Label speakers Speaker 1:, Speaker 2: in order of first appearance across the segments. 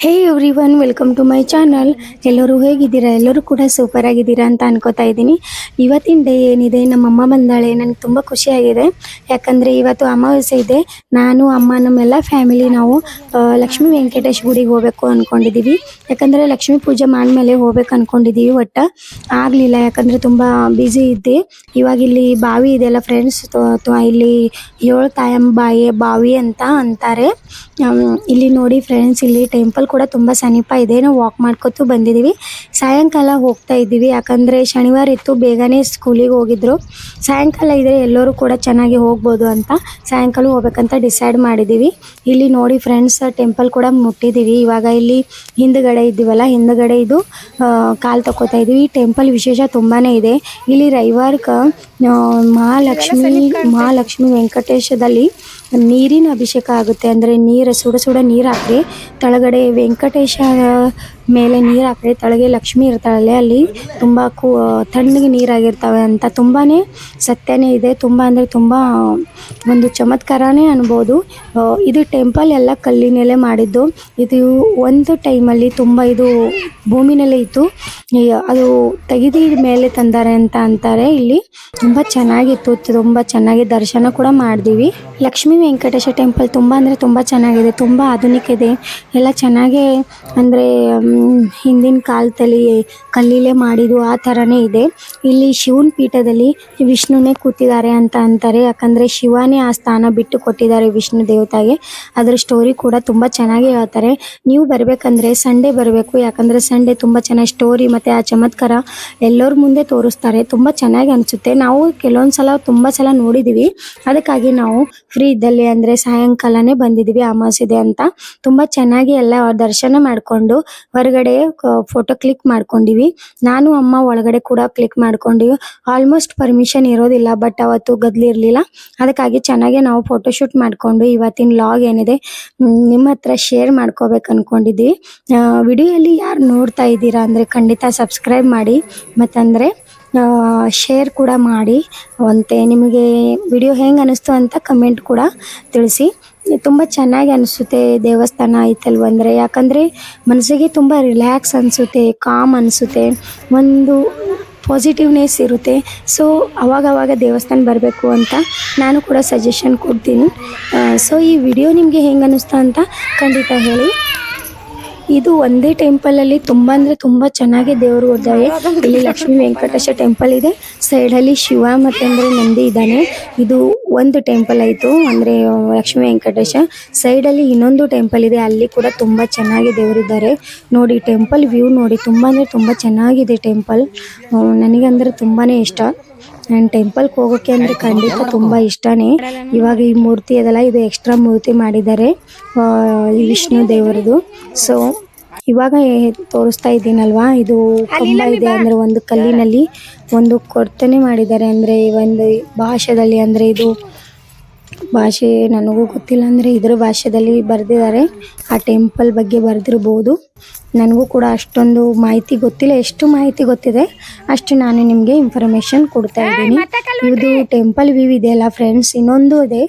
Speaker 1: Hey everyone, welcome to my channel. ಎಲ್ಲರೂ ಹೇಗಿದ್ದೀರಾ? ಎಲ್ಲರೂ ಕೂಡ ಸೂಪರ್ ಆಗಿದ್ದೀರಾ ಅಂತ ಅನ್ಕೋತಾ ಇದ್ದೀನಿ. ಇವತ್ತಿನ ಡೇ ಏನಿದೆ, ನಮ್ಮಮ್ಮ ಬಂದಾಳೆ. ನನಗೆ ತುಂಬ ಖುಷಿಯಾಗಿದೆ. ಯಾಕಂದರೆ ಇವತ್ತು ಅಮಾವಾಸ್ಯೆ ಇದೆ. ನಾನು ಅಮ್ಮ ನಮ್ಮೆಲ್ಲ ಫ್ಯಾಮಿಲಿ ನಾವು ಲಕ್ಷ್ಮೀ ವೆಂಕಟೇಶ್ ಗುಡಿಗೆ ಹೋಗಬೇಕು ಅಂದ್ಕೊಂಡಿದ್ದೀವಿ. ಯಾಕಂದರೆ ಲಕ್ಷ್ಮೀ ಪೂಜೆ ಮಾಡಿದ್ಮೇಲೆ ಹೋಗ್ಬೇಕು ಅಂದ್ಕೊಂಡಿದ್ದೀವಿ. ಒಟ್ಟು ಆಗಲಿಲ್ಲ, ಯಾಕಂದರೆ ತುಂಬ ಬ್ಯುಸಿ ಇದ್ದೆ. ಇವಾಗ ಇಲ್ಲಿ ಬಾವಿ ಇದೆಯಲ್ಲ ಫ್ರೆಂಡ್ಸ್, ಇಲ್ಲಿ 7 ತಾಯಮ್ಮ ಬಾವಿ ಅಂತ ಅಂತಾರೆ. ಇಲ್ಲಿ ನೋಡಿ ಫ್ರೆಂಡ್ಸ್, ಇಲ್ಲಿ ಟೆಂಪಲ್ ಕೂಡ ತುಂಬ ಸಮೀಪ ಇದೆ. ನಾವು ವಾಕ್ ಮಾಡ್ಕೊತು ಬಂದಿದ್ದೀವಿ. ಸಾಯಂಕಾಲ ಹೋಗ್ತಾ ಇದ್ದೀವಿ, ಯಾಕಂದರೆ ಶನಿವಾರ ಇತ್ತು, ಬೇಗನೆ ಸ್ಕೂಲಿಗೆ ಹೋಗಿದ್ರು. ಸಾಯಂಕಾಲ ಇದ್ದರೆ ಎಲ್ಲರೂ ಕೂಡ ಚೆನ್ನಾಗಿ ಹೋಗ್ಬೋದು ಅಂತ ಸಾಯಂಕಾಲ ಹೋಗ್ಬೇಕಂತ ಡಿಸೈಡ್ ಮಾಡಿದ್ದೀವಿ. ಇಲ್ಲಿ ನೋಡಿ ಫ್ರೆಂಡ್ಸ್, ಟೆಂಪಲ್ ಕೂಡ ಮುಟ್ಟಿದ್ದೀವಿ. ಇವಾಗ ಇಲ್ಲಿ ಹಿಂದುಗಡೆ ಇದ್ದೀವಲ್ಲ, ಹಿಂದುಗಡೆ ಇದು ಕಾಲು ತಗೋತಾ ಇದ್ದೀವಿ. ಈ ಟೆಂಪಲ್ ವಿಶೇಷ ತುಂಬಾ ಇದೆ. ಇಲ್ಲಿ ರವಿವಾರಕ್ಕೆ ಮಹಾಲಕ್ಷ್ಮಿ ವೆಂಕಟೇಶದಲ್ಲಿ ನೀರಿನ ಅಭಿಷೇಕ ಆಗುತ್ತೆ. ಅಂದರೆ ನೀರು ಸುಡ ನೀರು ಹಾಕ್ರಿ, ಕೆಳಗಡೆ ವೆಂಕಟೇಶ ಮೇಲೆ ನೀರು ಹಾಕ್ರಿ, ಕೆಳಗೆ ಲಕ್ಷ್ಮಿ ಇರ್ತಾಳೆ. ಅಲ್ಲಿ ತುಂಬ ತಣ್ಣಗೆ ನೀರಾಗಿರ್ತವೆ ಅಂತ ತುಂಬಾ ಸತ್ಯನೇ ಇದೆ. ತುಂಬ ಅಂದರೆ ತುಂಬ ಒಂದು ಚಮತ್ಕಾರನೇ ಅನ್ಬೋದು. ಇದು ಟೆಂಪಲ್ ಎಲ್ಲ ಕಲ್ಲಿನಲ್ಲೇ ಮಾಡಿದ್ದು. ಇದು ಒಂದು ಟೈಮಲ್ಲಿ ತುಂಬ ಇದು ಭೂಮಿನಲ್ಲೇ ಇತ್ತು, ಅದು ತೆಗೆದು ಮೇಲೆ ತಂದಾರೆ ಅಂತ ಅಂತಾರೆ. ಇಲ್ಲಿ ತುಂಬ ಚೆನ್ನಾಗಿತ್ತು, ತುಂಬ ಚೆನ್ನಾಗಿ ದರ್ಶನ ಕೂಡ ಮಾಡಿದ್ವಿ. ಲಕ್ಷ್ಮೀ ವೆಂಕಟೇಶ ಟೆಂಪಲ್ ತುಂಬ ಅಂದರೆ ತುಂಬ ಚೆನ್ನಾಗಿದೆ, ತುಂಬ ಆಧುನಿಕ ಇದೆ. ಎಲ್ಲ ಚೆನ್ನಾಗೇ ಅಂದರೆ ಹಿಂದಿನ ಕಾಲದಲ್ಲಿ ಕಲ್ಲಿಲೇ ಮಾಡಿದ್ದು ಆ ಥರನೇ ಇದೆ. ಇಲ್ಲಿ ಶಿವನ ಪೀಠದಲ್ಲಿ ವಿಷ್ಣುನೇ ಕೂತಿದ್ದಾರೆ ಅಂತ ಅಂತಾರೆ. ಯಾಕಂದರೆ ಶಿವನೇ ಆ ಸ್ಥಾನ ಬಿಟ್ಟು ಕೊಟ್ಟಿದ್ದಾರೆ ವಿಷ್ಣು ದೇವತೆಗೆ. ಅದರ ಸ್ಟೋರಿ ಕೂಡ ತುಂಬ ಚೆನ್ನಾಗಿ ಹೇಳ್ತಾರೆ. ನೀವು ಬರಬೇಕಂದ್ರೆ ಸಂಡೇ ಬರಬೇಕು, ಯಾಕಂದರೆ ಸಂಡೇ ತುಂಬ ಚೆನ್ನಾಗಿ ಸ್ಟೋರಿ ಮತ್ತು ಆ ಚಮತ್ಕಾರ ಎಲ್ಲರ ಮುಂದೆ ತೋರಿಸ್ತಾರೆ. ತುಂಬ ಚೆನ್ನಾಗಿ ಅನಿಸುತ್ತೆ. ನಾವು ಕೆಲವೊಂದು ಸಲ ತುಂಬ ಸಲ ನೋಡಿದ್ದೀವಿ. ಅದಕ್ಕಾಗಿ ನಾವು ಫ್ರೀ ಇದ್ದಲ್ಲಿ ಅಂದರೆ ಸಾಯಂಕಾಲನೇ ಬಂದಿದ್ದೀವಿ, ಅಮಾವಾಸ್ಯೆ ಅಂತ. ತುಂಬ ಚೆನ್ನಾಗಿ ಎಲ್ಲ ದರ್ಶನ ಮಾಡಿಕೊಂಡು ಹೊರಗಡೆ ಫೋಟೋ ಕ್ಲಿಕ್ ಮಾಡ್ಕೊಂಡಿವಿ. ನಾನು ಅಮ್ಮ ಒಳಗಡೆ ಕೂಡ ಕ್ಲಿಕ್ ಮಾಡ್ಕೊಂಡಿವಿ. ಆಲ್ಮೋಸ್ಟ್ ಪರ್ಮಿಷನ್ ಇರೋದಿಲ್ಲ, ಬಟ್ ಅವತ್ತು ಗದ್ಲಿರಲಿಲ್ಲ. ಅದಕ್ಕಾಗಿ ಚೆನ್ನಾಗಿ ನಾವು ಫೋಟೋಶೂಟ್ ಮಾಡಿಕೊಂಡು ಇವತ್ತಿನ ಲಾಗ್ ಏನಿದೆ ನಿಮ್ಮ ಹತ್ರ ಶೇರ್ ಮಾಡ್ಕೋಬೇಕು ಅಂದ್ಕೊಂಡಿದ್ದೀವಿ. ವಿಡಿಯೋಲ್ಲಿ ಯಾರು ನೋಡ್ತಾ ಇದ್ದೀರಾ ಅಂದರೆ ಖಂಡಿತ ಸಬ್ಸ್ಕ್ರೈಬ್ ಮಾಡಿ, ಮತ್ತಂದರೆ ಶೇರ್ ಕೂಡ ಮಾಡಿ. ನಿಮಗೆ ವಿಡಿಯೋ ಹೆಂಗೆ ಅನ್ನಿಸ್ತು ಅಂತ ಕಮೆಂಟ್ ಕೂಡ ತಿಳಿಸಿ. ತುಂಬ ಚೆನ್ನಾಗಿ ಅನಿಸುತ್ತೆ ದೇವಸ್ಥಾನ ಐತಲ್ವಂದರೆ, ಯಾಕಂದರೆ ಮನಸ್ಸಿಗೆ ತುಂಬ ರಿಲ್ಯಾಕ್ಸ್ ಅನಿಸುತ್ತೆ, ಕಾಮ್ ಅನಿಸುತ್ತೆ, ಒಂದು ಪಾಸಿಟಿವ್ನೆಸ್ ಇರುತ್ತೆ. ಸೊ ಅವಾಗವಾಗ ದೇವಸ್ಥಾನ ಬರಬೇಕು ಅಂತ ನಾನು ಕೂಡ ಸಜೆಷನ್ ಕೊಡ್ತೀನಿ. ಸೊ ಈ ವಿಡಿಯೋ ನಿಮಗೆ ಹೆಂಗೆ ಅನ್ನಿಸ್ತು ಅಂತ ಖಂಡಿತ ಹೇಳಿ. ಇದು ಒಂದೇ ಟೆಂಪಲಲ್ಲಿ ತುಂಬ ಅಂದರೆ ತುಂಬ ಚೆನ್ನಾಗಿ ದೇವರು ಇದ್ದಾವೆ. ಇಲ್ಲಿ ಲಕ್ಷ್ಮೀ ವೆಂಕಟೇಶ ಟೆಂಪಲ್ ಇದೆ, ಸೈಡಲ್ಲಿ ಶಿವ ಮತ್ತು ಅಂದರೆ ನಂದಿ ಇದ್ದಾನೆ. ಇದು ಒಂದು ಟೆಂಪಲ್ ಆಯಿತು, ಅಂದರೆ ಲಕ್ಷ್ಮೀ ವೆಂಕಟೇಶ. ಸೈಡಲ್ಲಿ ಇನ್ನೊಂದು ಟೆಂಪಲ್ ಇದೆ, ಅಲ್ಲಿ ಕೂಡ ತುಂಬ ಚೆನ್ನಾಗಿ ದೇವರಿದ್ದಾರೆ. ನೋಡಿ ಟೆಂಪಲ್ ವ್ಯೂ ನೋಡಿ, ತುಂಬ ಅಂದರೆ ತುಂಬ ಚೆನ್ನಾಗಿದೆ ಟೆಂಪಲ್. ನನಗಂದರೆ ತುಂಬಾ ಇಷ್ಟ. ನಾನು ಟೆಂಪಲ್ಗೆ ಹೋಗೋಕ್ಕೆ ಅಂದರೆ ಖಂಡಿತ ತುಂಬ ಇಷ್ಟನೇ. ಇವಾಗ ಈ ಮೂರ್ತಿ ಅದಲ್ಲ, ಇದು ಎಕ್ಸ್ಟ್ರಾ ಮೂರ್ತಿ ಮಾಡಿದ್ದಾರೆ ವಿಷ್ಣು ದೇವರದು. ಸೊ ಇವಾಗ ತೋರಿಸ್ತಾ ಇದ್ದೀನಲ್ವಾ, ಇದು ಕಂಬ ಇದೆ. ಅಂದರೆ ಒಂದು ಕಲ್ಲಿನಲ್ಲಿ ಒಂದು ಕೊರ್ತನೆ ಮಾಡಿದ್ದಾರೆ, ಅಂದರೆ ಒಂದು ಭಾಷೆಯಲ್ಲಿ, ಅಂದರೆ ಇದು ಭಾಷೆ ನನಗೂ ಗೊತ್ತಿಲ್ಲ, ಅಂದರೆ ಇದ್ರ ಭಾಷೆಯಲ್ಲಿ ಬರೆದಿದ್ದಾರೆ. ಆ ಟೆಂಪಲ್ ಬಗ್ಗೆ ಬರೆದಿರ್ಬೋದು. ನನಗೂ ಕೂಡ ಅಷ್ಟೊಂದು ಮಾಹಿತಿ ಗೊತ್ತಿಲ್ಲ, ಎಷ್ಟು ಮಾಹಿತಿ ಗೊತ್ತಿದೆ ಅಷ್ಟು ನಾನು ನಿಮಗೆ ಇನ್ಫಾರ್ಮೇಷನ್ ಕೊಡ್ತಾ ಇದ್ದೀನಿ. ಇದು ಟೆಂಪಲ್ ವ್ಯೂ ಇದೆಯಲ್ಲ ಫ್ರೆಂಡ್ಸ್, ಇನ್ನೊಂದು ಇದೆ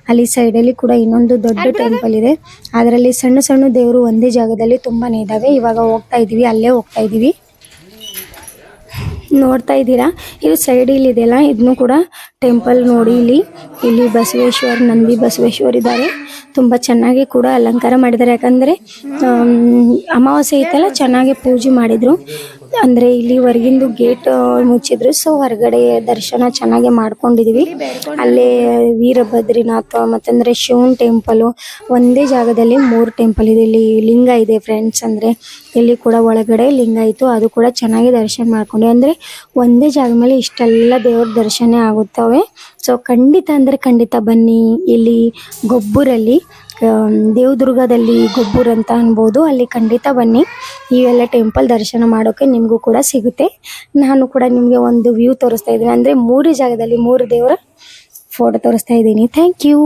Speaker 1: ಅಲ್ಲಿ ಸೈಡಲ್ಲಿ ಕೂಡ ಇನ್ನೊಂದು ದೊಡ್ಡ ಟೆಂಪಲ್ ಇದೆ. ಅದರಲ್ಲಿ ಸಣ್ಣ ಸಣ್ಣ ದೇವರು ಒಂದೇ ಜಾಗದಲ್ಲಿ ತುಂಬಾ ಇದ್ದಾವೆ. ಇವಾಗ ಹೋಗ್ತಾ ಇದ್ದೀವಿ, ಅಲ್ಲೇ ಹೋಗ್ತಾ ಇದ್ದೀವಿ. ನೋಡ್ತಾ ಇದ್ದೀರಾ, ಇದು ಸೈಡ್ ಇಲ್ಲಿ ಇದೆಯಲ್ಲ, ಇದನ್ನು ಕೂಡ ಟೆಂಪಲ್ ನೋಡಿ. ಇಲ್ಲಿ ಬಸವೇಶ್ವರ್, ನಂದಿ ಬಸವೇಶ್ವರ್ ಇದ್ದಾರೆ. ತುಂಬ ಚೆನ್ನಾಗಿ ಕೂಡ ಅಲಂಕಾರ ಮಾಡಿದ್ದಾರೆ. ಯಾಕಂದರೆ ಅಮಾವಾಸ್ಯೆ ಇತ್ತಲ್ಲ, ಚೆನ್ನಾಗಿ ಪೂಜೆ ಮಾಡಿದರು. ಅಂದರೆ ಇಲ್ಲಿ ಹೊರಗಿಂದು ಗೇಟ್ ಮುಚ್ಚಿದ್ರು, ಸೊ ಹೊರಗಡೆ ದರ್ಶನ ಚೆನ್ನಾಗಿ ಮಾಡ್ಕೊಂಡಿದ್ದೀವಿ. ಅಲ್ಲೇ ವೀರಭದ್ರನಾಥ ಮತ್ತಂದರೆ ಶಿವನ ಟೆಂಪಲು ಒಂದೇ ಜಾಗದಲ್ಲಿ 3 ಟೆಂಪಲ್ ಇದೆ. ಇಲ್ಲಿ ಲಿಂಗ ಇದೆ ಫ್ರೆಂಡ್ಸ್, ಅಂದರೆ ಇಲ್ಲಿ ಕೂಡ ಒಳಗಡೆ ಲಿಂಗ ಇತ್ತು, ಅದು ಕೂಡ ಚೆನ್ನಾಗಿ ದರ್ಶನ ಮಾಡ್ಕೊಂಡು. ಅಂದರೆ ಒಂದೇ ಜಾಗ ಮೇಲೆ ಇಷ್ಟೆಲ್ಲ ದೇವ್ರ ದರ್ಶನ ಆಗುತ್ತವೆ. ಸೊ ಖಂಡಿತ ಅಂದರೆ ಖಂಡಿತ ಬನ್ನಿ. ಇಲ್ಲಿ ಗೊಬ್ಬರಲ್ಲಿ ದೇವದುರ್ಗದಲ್ಲಿ ಗೊಬ್ಬರ ಅಂತ ಅನ್ಬೋದು, ಅಲ್ಲಿ ಖಂಡಿತ ಬನ್ನಿ. ಇವೆಲ್ಲ ಟೆಂಪಲ್ ದರ್ಶನ ಮಾಡೋಕ್ಕೆ ನಿಮಗೂ ಕೂಡ ಸಿಗುತ್ತೆ. ನಾನು ಕೂಡ ನಿಮಗೆ ಒಂದು ವ್ಯೂ ತೋರಿಸ್ತಾ ಇದ್ದೀನಿ, ಅಂದರೆ 3 ಜಾಗದಲ್ಲಿ 3 ದೇವರ ಫೋಟೋ ತೋರಿಸ್ತಾ ಇದ್ದೀನಿ. Thank you.